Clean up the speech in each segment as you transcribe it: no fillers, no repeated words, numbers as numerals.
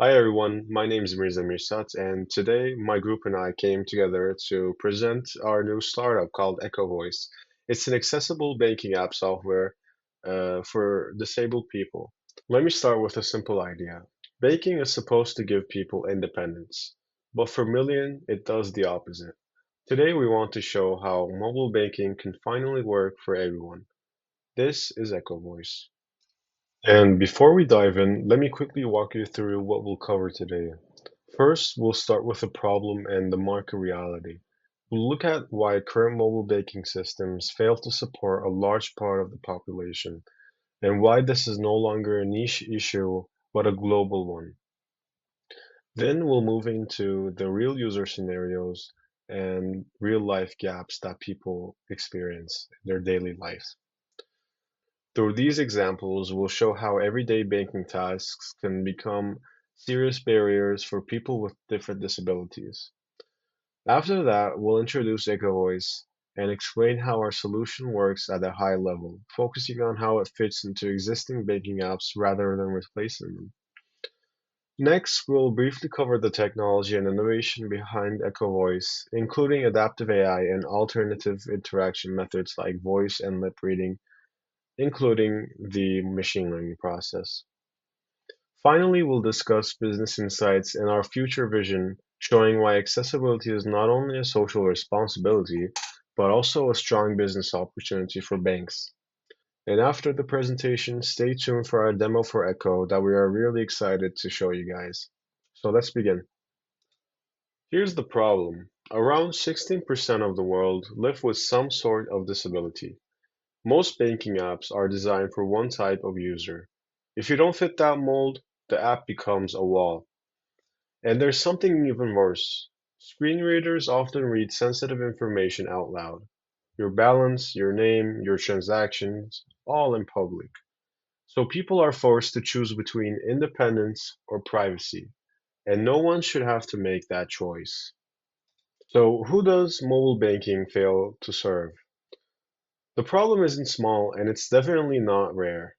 Hi everyone, my name is Mirza Mirsat, and today my group and I came together to present our new startup called EchoVoice. It's an accessible banking app software for disabled people. Let me start with a simple idea. Banking is supposed to give people independence, but for millions, it does the opposite. Today we want to show how mobile banking can finally work for everyone. This is EchoVoice. And before we dive in, let me quickly walk you through what we'll cover today. First, we'll start with the problem and the market reality. We'll look at why current mobile banking systems fail to support a large part of the population, and why this is no longer a niche issue but a global one. Then we'll move into the real user scenarios and real life gaps that people experience in their daily life. Through these examples, we'll show how everyday banking tasks can become serious barriers for people with different disabilities. After that, we'll introduce EchoVoice and explain how our solution works at a high level, focusing on how it fits into existing banking apps rather than replacing them. Next, we'll briefly cover the technology and innovation behind EchoVoice, including adaptive AI and alternative interaction methods like voice and lip reading, including the machine learning process. Finally, we'll discuss business insights and our future vision, showing why accessibility is not only a social responsibility, but also a strong business opportunity for banks. And after the presentation, stay tuned for our demo for Echo that we are really excited to show you guys. So let's begin. Here's the problem. Around 16% of the world live with some sort of disability. Most banking apps are designed for one type of user. If you don't fit that mold, the app becomes a wall. And there's something even worse. Screen readers often read sensitive information out loud. Your balance, your name, your transactions, all in public. So people are forced to choose between independence or privacy. And no one should have to make that choice. So who does mobile banking fail to serve? The problem isn't small and it's definitely not rare.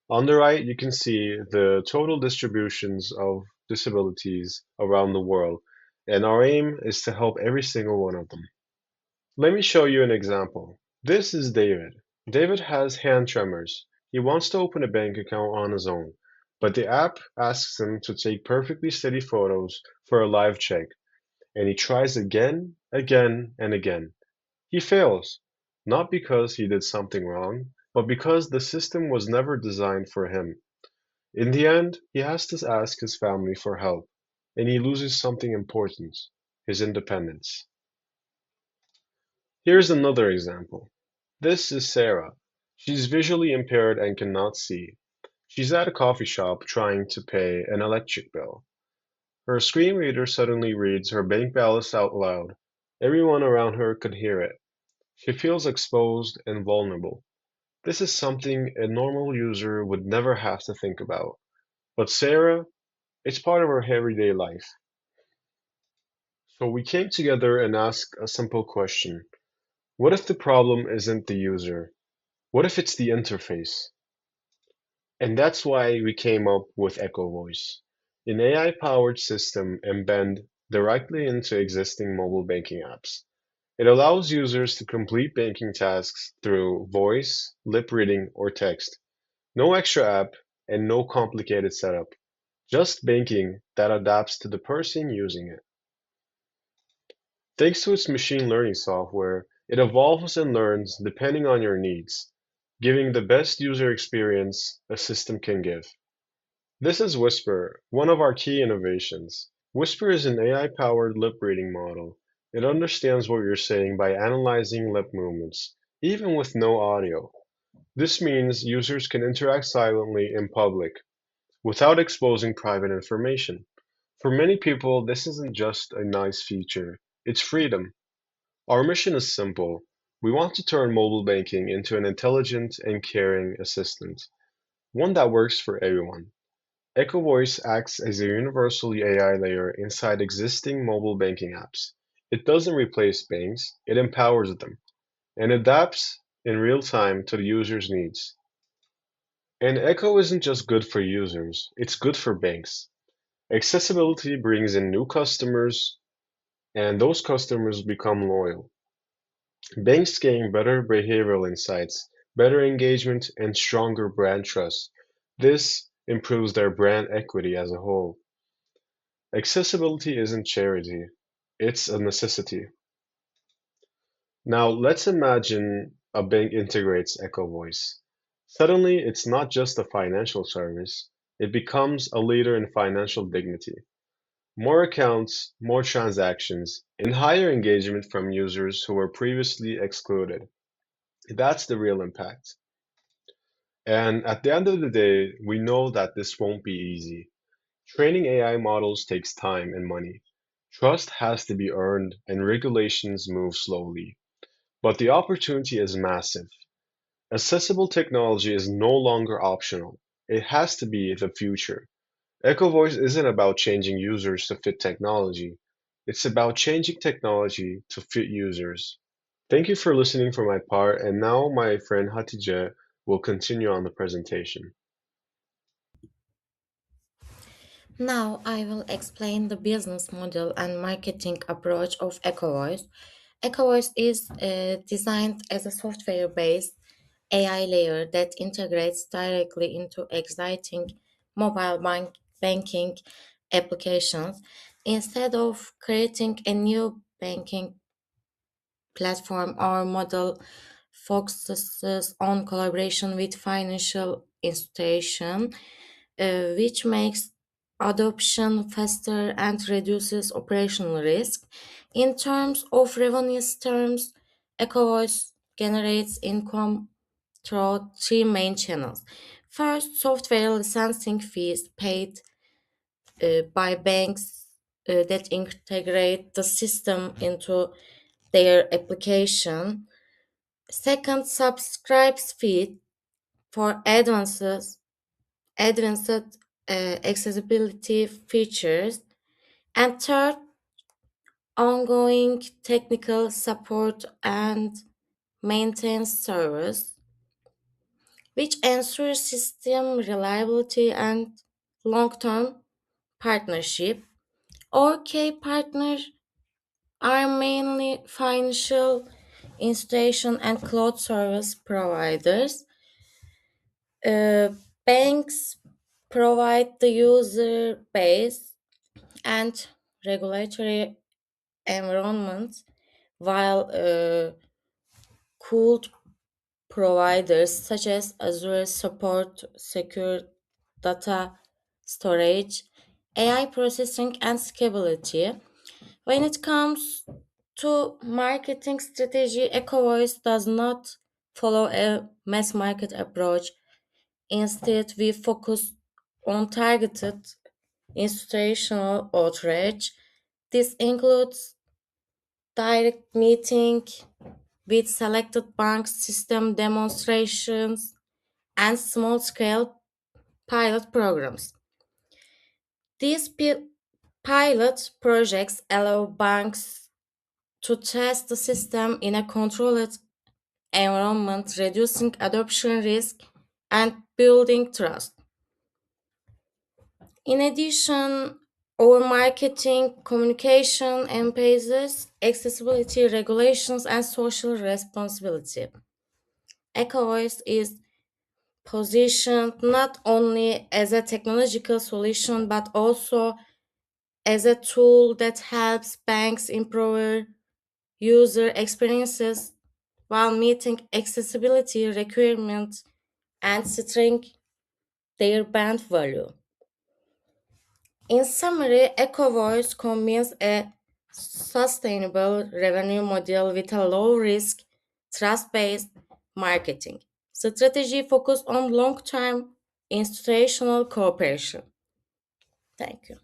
On the right, you can see the total distributions of disabilities around the world, and our aim is to help every single one of them. Let me show you an example. This is David. David has hand tremors. He wants to open a bank account on his own, but the app asks him to take perfectly steady photos for a live check, and he tries again, again, and again. He fails, not because he did something wrong, but because the system was never designed for him. In the end, he has to ask his family for help, and he loses something important, his independence. Here's another example. This is Sarah. She's visually impaired and cannot see. She's at a coffee shop trying to pay an electric bill. Her screen reader suddenly reads her bank balance out loud. Everyone around her could hear it. She feels exposed and vulnerable. This is something a normal user would never have to think about. But Sarah, it's part of her everyday life. So we came together and asked a simple question. What if the problem isn't the user? What if it's the interface? And that's why we came up with EchoVoice, an AI-powered system embedded directly into existing mobile banking apps. It allows users to complete banking tasks through voice, lip reading, or text. No extra app and no complicated setup. Just banking that adapts to the person using it. Thanks to its machine learning software, it evolves and learns depending on your needs, giving the best user experience a system can give. This is Whisper, one of our key innovations. Whisper is an AI-powered lip reading model. It understands what you're saying by analyzing lip movements, even with no audio. This means users can interact silently in public without exposing private information. For many people, this isn't just a nice feature, it's freedom. Our mission is simple. We want to turn mobile banking into an intelligent and caring assistant, one that works for everyone. EchoVoice acts as a universal AI layer inside existing mobile banking apps. It doesn't replace banks, it empowers them, and adapts in real time to the user's needs. And Echo isn't just good for users, it's good for banks. Accessibility brings in new customers, and those customers become loyal. Banks gain better behavioral insights, better engagement, and stronger brand trust. This improves their brand equity as a whole. Accessibility isn't charity, it's a necessity. Now, let's imagine a bank integrates EchoVoice. Suddenly, it's not just a financial service, it becomes a leader in financial dignity. More accounts, more transactions, and higher engagement from users who were previously excluded. That's the real impact. And at the end of the day, we know that this won't be easy. Training AI models takes time and money. Trust has to be earned, and regulations move slowly. But the opportunity is massive. Accessible technology is no longer optional. It has to be the future. EchoVoice isn't about changing users to fit technology. It's about changing technology to fit users. Thank you for listening for my part, and now my friend Hatice will continue on the presentation. Now I will explain the business model and marketing approach of EchoVoice. EchoVoice is designed as a software-based AI layer that integrates directly into exciting banking applications. Instead of creating a new banking platform, our model focuses on collaboration with financial institutions, which makes adoption faster and reduces operational risk. In terms of revenue terms, EcoVoice generates income through three main channels. First, software licensing fees paid by banks that integrate the system into their application. Second, subscribes fee for advanced accessibility features. And third, ongoing technical support and maintenance service, which ensures system reliability and long-term partnership. Our key partners are mainly financial institution and cloud service providers. Uh, Banks provide the user base and regulatory environment, while cloud providers such as Azure support secure data storage, AI processing, and scalability. When it comes to marketing strategy, EcoVoice does not follow a mass market approach. Instead, we focus on targeted institutional outreach. This includes direct meeting with selected banks, system demonstrations, and small-scale pilot programs. These pilot projects allow banks to test the system in a controlled environment, reducing adoption risk and building trust. In addition, our marketing communication emphasizes accessibility regulations and social responsibility. EcoVoice is positioned not only as a technological solution but also as a tool that helps banks improve user experiences while meeting accessibility requirements and strengthening their brand value. In summary, EcoVoice combines a sustainable revenue model with a low risk, trust based marketing strategy focused on long term institutional cooperation. Thank you.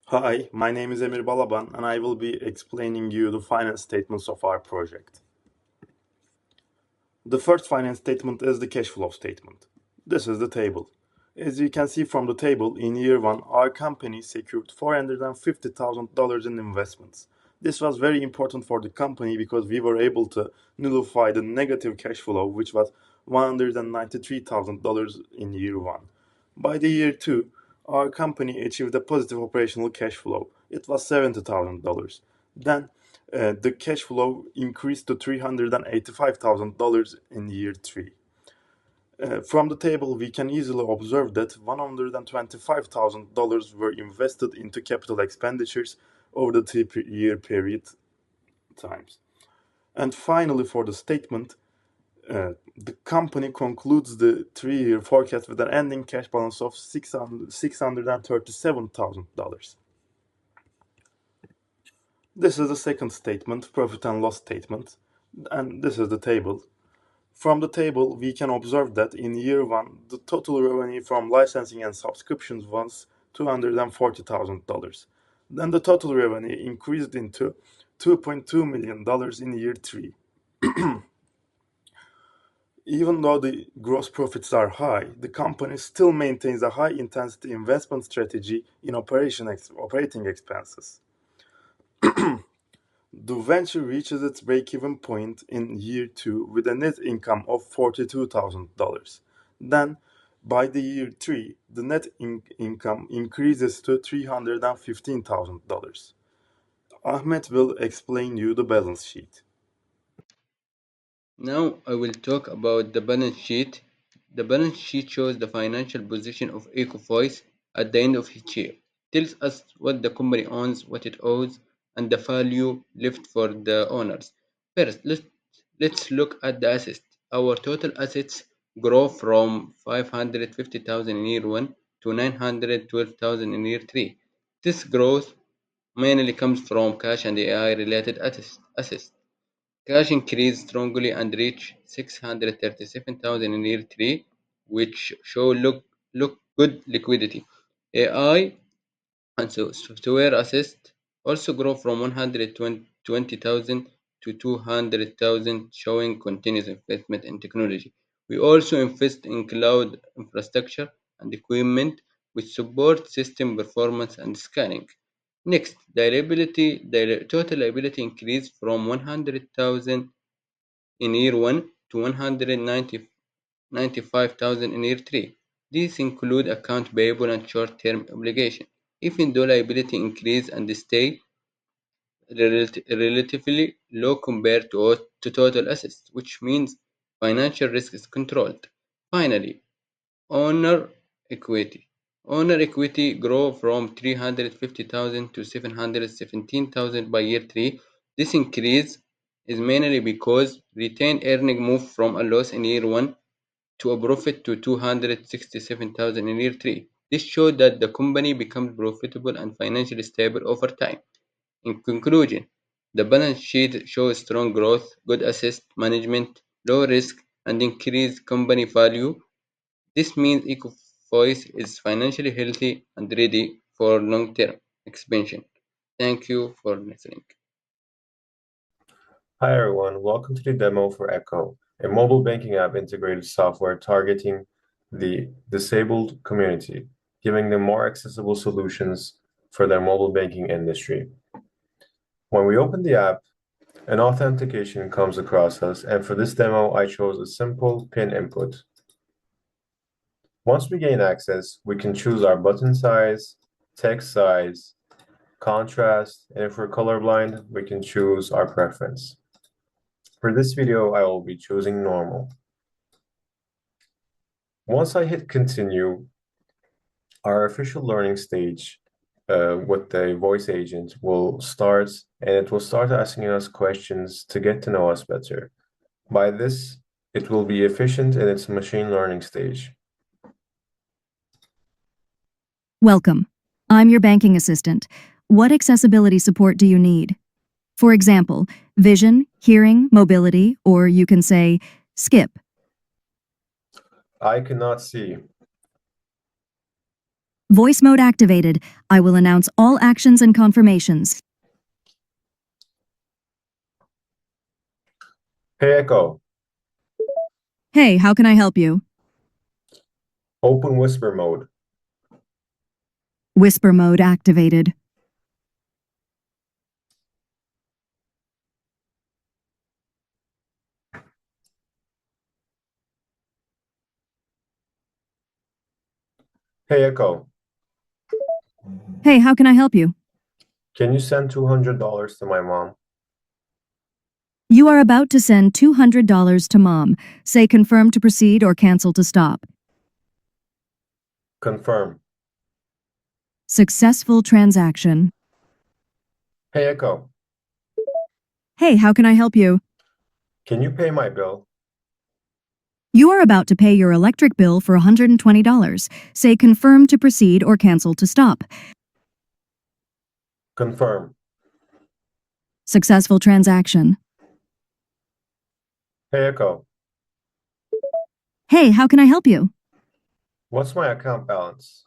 Hi, my name is Emir Balaban and I will be explaining you the finance statements of our project. The first finance statement is the cash flow statement. This is the table. As you can see from the table, in year 1, our company secured $450,000 in investments. This was very important for the company because we were able to nullify the negative cash flow, which was $193,000 in year 1. By the year 2, our company achieved a positive operational cash flow. It was $70,000. Then the cash flow increased to $385,000 in year 3. From the table, we can easily observe that $125,000 were invested into capital expenditures over the 3-year period times. And finally, for the statement, the company concludes the 3-year forecast with an ending cash balance of $637,000. This is the second statement, profit and loss statement, and this is the table. From the table, we can observe that in year 1, the total revenue from licensing and subscriptions was $240,000. Then the total revenue increased into $2.2 million in year 3. Even though the gross profits are high, the company still maintains a high-intensity investment strategy in operating expenses. The venture reaches its break-even point in year 2 with a net income of $42,000. Then, by the year 3, the net income increases to $315,000. Ahmet will explain you the balance sheet. Now I will talk about the balance sheet. The balance sheet shows the financial position of EcoVoice at the end of each year. It tells us what the company owns, what it owes, and the value left for the owners. First, let's look at the assets. Our total assets grow from 550,000 in year 1 to 912,000 in year 3. This growth mainly comes from cash and AI related assets. Cash increased strongly and reached 637,000 in year 3, which show look good liquidity. AI and so software assets also grow from 120,000 to 200,000, showing continuous investment in technology. We also invest in cloud infrastructure and equipment which support system performance and scanning. Next, the total liability increased from 100,000 in year 1 to 195,000 in year 3. These include account payable and short-term obligation. Even though liability increase and stay relatively low compared to total assets, which means financial risk is controlled. Finally, owner equity. Owner equity grow from 350,000 to 717,000 by year 3. This increase is mainly because retained earning moved from a loss in year 1 to a profit to 267,000 in year 3. This showed that the company becomes profitable and financially stable over time. In conclusion, the balance sheet shows strong growth, good asset management, low risk, and increased company value. This means EcoVoice is financially healthy and ready for long-term expansion. Thank you for listening. Hi everyone, welcome to the demo for Echo, a mobile banking app integrated software targeting the disabled community, giving them more accessible solutions for their mobile banking industry. When we open the app, an authentication comes across us, and for this demo, I chose a simple PIN input. Once we gain access, we can choose our button size, text size, contrast, and if we're colorblind, we can choose our preference. For this video, I will be choosing normal. Once I hit continue, our official learning stage with the voice agent will start, and it will start asking us questions to get to know us better. By this, it will be efficient in its machine learning stage. Welcome. I'm your banking assistant. What accessibility support do you need? For example, vision, hearing, mobility, or you can say, skip. I cannot see. Voice mode activated. I will announce all actions and confirmations. Hey Echo, Hey, how can I help you? open whisper mode. Whisper mode activated. Hey Echo, Hey, how can I help you? Can you send $200 to my mom? You are about to send $200 to mom. Say confirm to proceed or cancel to stop. Confirm. Successful transaction. Hey, Echo, Hey, how can I help you? can you pay my bill? You are about to pay your electric bill for $120. Say confirm to proceed or cancel to stop. Confirm. Successful transaction. Hey, Echo, Hey, how can I help you? what's my account balance?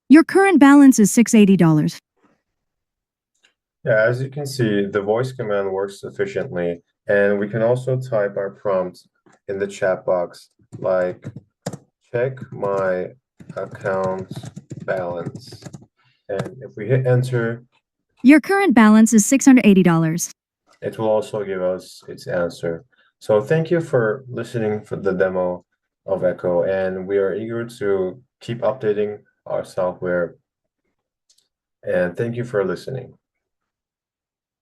Your current balance is $680. Yeah, as you can see, the voice command works efficiently, and we can also type our prompt in the chat box, like check my account balance. And if we hit enter, Your current balance is $680. it will also give us its answer. So thank you for listening for the demo of Echo, and we are eager to keep updating our software. And thank you for listening.